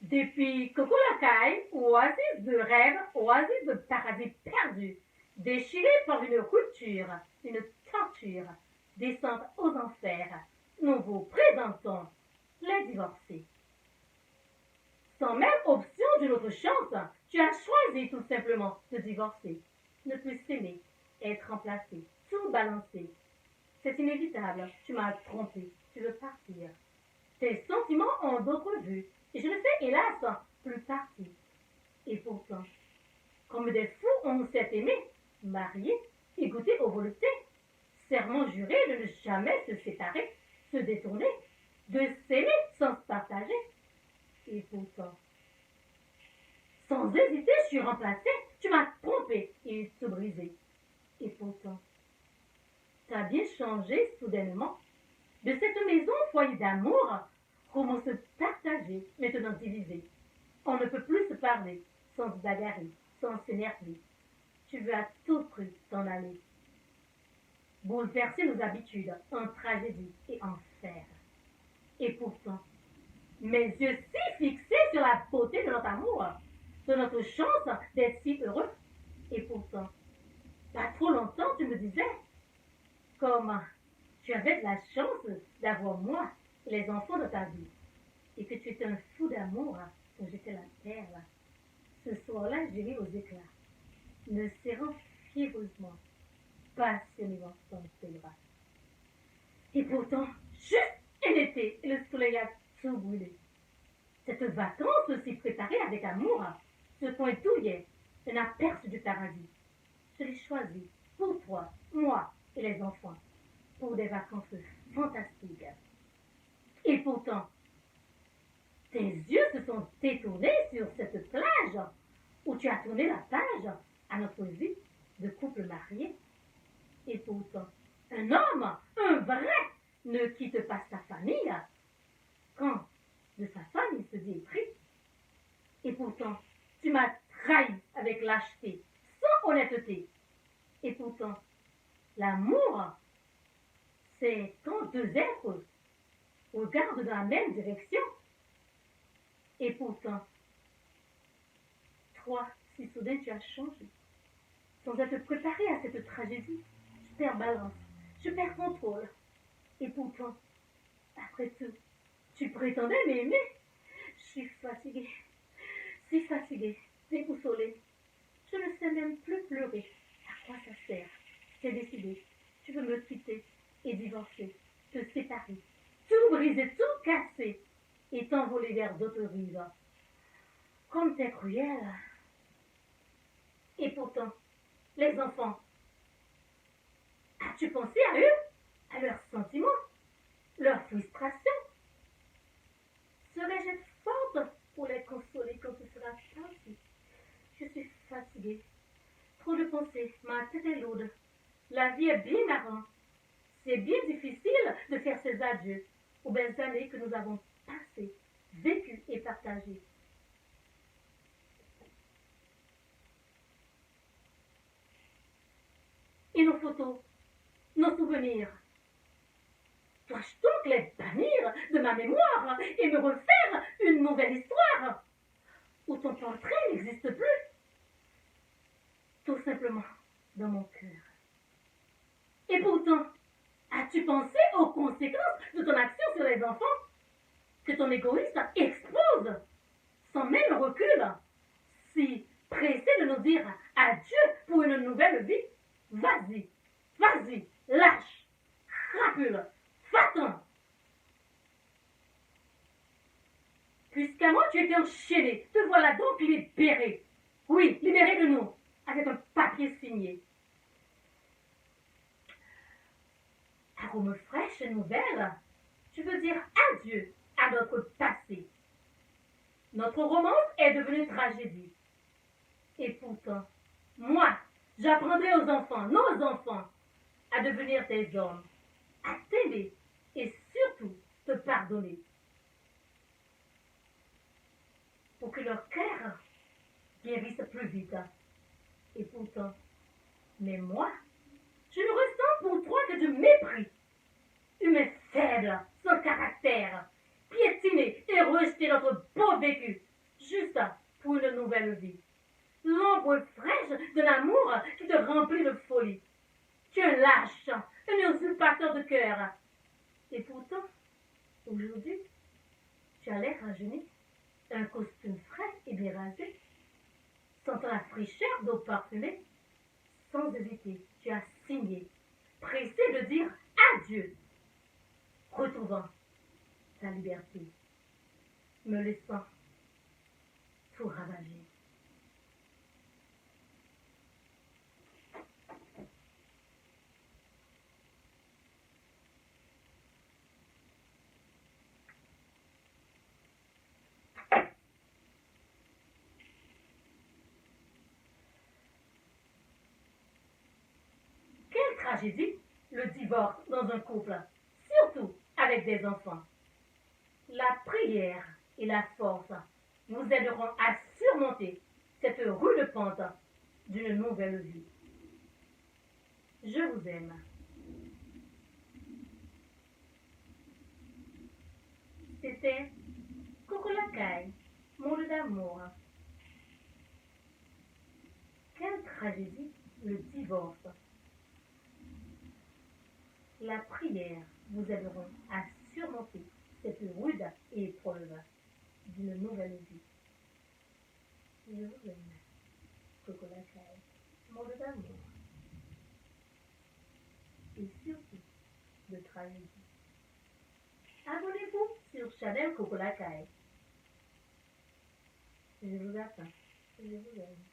Depuis Coco Lacaille, oasis de rêve, oasis de paradis perdu, déchiré par une rupture, une torture, descente aux enfers, nous vous présentons les divorcés. Sans même option d'une autre chance, tu as choisi tout simplement de divorcer. Ne plus s'aimer, être remplacé, tout balancer. C'est inévitable, tu m'as trompé, tu veux partir. Tes sentiments ont d'autres vues, et je ne fais hélas plus partie. Et pourtant, comme des fous, on s'est aimé, marié, et goûté aux voluptés. Serment juré de ne jamais se séparer, se détourner, de s'aimer sans se partager. Et pourtant, sans hésiter, je suis remplacée, tu m'as trompé et tout brisé. Et pourtant, t'as bien changé soudainement. De cette maison, foyer d'amour, romance partagée, maintenant divisée. On ne peut plus se parler, sans se bagarrer, sans s'énerver. Tu veux à tout prix t'en aller. Bouleverser nos habitudes en tragédie et en fer. Et pourtant, mes yeux si fixés sur la beauté de notre amour, de notre chance d'être si heureux. Et pourtant, pas trop longtemps, tu me disais, comme tu avais de la chance d'avoir moi et les enfants de ta vie, et que tu étais un fou d'amour dont j'étais la perle. Ce soir-là, j'ai ri aux éclats, me serrant fiévreusement, passionnément dans tes bras. Et pourtant, juste un été, et le soleil a tout brûlé. Cette vacance aussi préparée avec amour, ce coin douillet, un aperçu du paradis. Je l'ai choisi pour toi, moi et les enfants, pour des vacances fantastiques. Et pourtant, tes yeux se sont détournés sur cette plage où tu as tourné la page à notre vie de couple marié. Et pourtant, un homme, un vrai, ne quitte pas sa famille quand de sa femme il se dit épris. Et pourtant, tu m'as trahi avec lâcheté, sans honnêteté. Et pourtant, l'amour, c'est quand deux êtres regardent dans la même direction. Et pourtant, toi, si soudain tu as changé, sans être préparé à cette tragédie, je perds balance, je perds contrôle. Et pourtant, après tout, tu prétendais m'aimer. Je suis fatiguée, si fatiguée, déboussolée. Je ne sais même plus pleurer. À quoi ça sert? C'est décidé. Tu veux me quitter et divorcer, te séparer, tout briser, tout casser et t'envoler vers d'autres rives. Comme t'es cruel. Et pourtant, les enfants, as-tu pensé à eux, à leurs sentiments, leurs frustrations? Serais-je forte pour les consoler quand tu seras parti? Je suis fatiguée. Trop de pensées, ma tête est lourde. La vie est bien marrante. C'est bien difficile de faire ces adieux aux belles années que nous avons passées, vécues et partagées. Et nos photos, nos souvenirs. Dois-je donc les bannir de ma mémoire et me refaire une nouvelle histoire où ton portrait n'existe plus? Tout simplement dans mon cœur. Et pourtant, as-tu pensé aux conséquences de ton action sur les enfants? Que ton égoïsme explose sans même recul, si pressé de nous dire adieu pour une nouvelle vie? Vas-y, vas-y, lâche, crapule, va-t'en. Puisqu'à moi tu étais enchaîné, te voilà donc libéré. Oui, libéré de nous, avec un papier signé. Arôme fraîche et nouvelle, tu veux dire adieu à notre passé. Notre romance est devenue tragédie. Et pourtant, moi, j'apprendrai aux enfants, nos enfants, à devenir des hommes, à t'aimer et surtout te pardonner. Pour que leur cœur guérisse plus vite. Et pourtant, mais moi, je ne ressens pour toi que du mépris. Humain faible, sans caractère, piétiner et rejeter notre beau vécu Tu as l'air rajeuni, un costume frais et bien rasé, sentant la fraîcheur d'eau parfumée. Sans hésiter, tu as signé, pressé de dire adieu, retrouvant ta liberté, me laissant tout ravager. Quelle tragédie, le divorce dans un couple, surtout avec des enfants. La prière et la force vous aideront à surmonter cette rude pente d'une nouvelle vie. Je vous aime. C'était Coco Lacaille, monde d'amour. Quelle tragédie, le divorce. La prière vous aideront à surmonter cette rude épreuve d'une nouvelle vie. Je vous aime. Coco Lacaille, monde d'amour. Et surtout de tragédie. Abonnez-vous sur Chanel Coco Lacaille. Je vous attends. Je vous aime.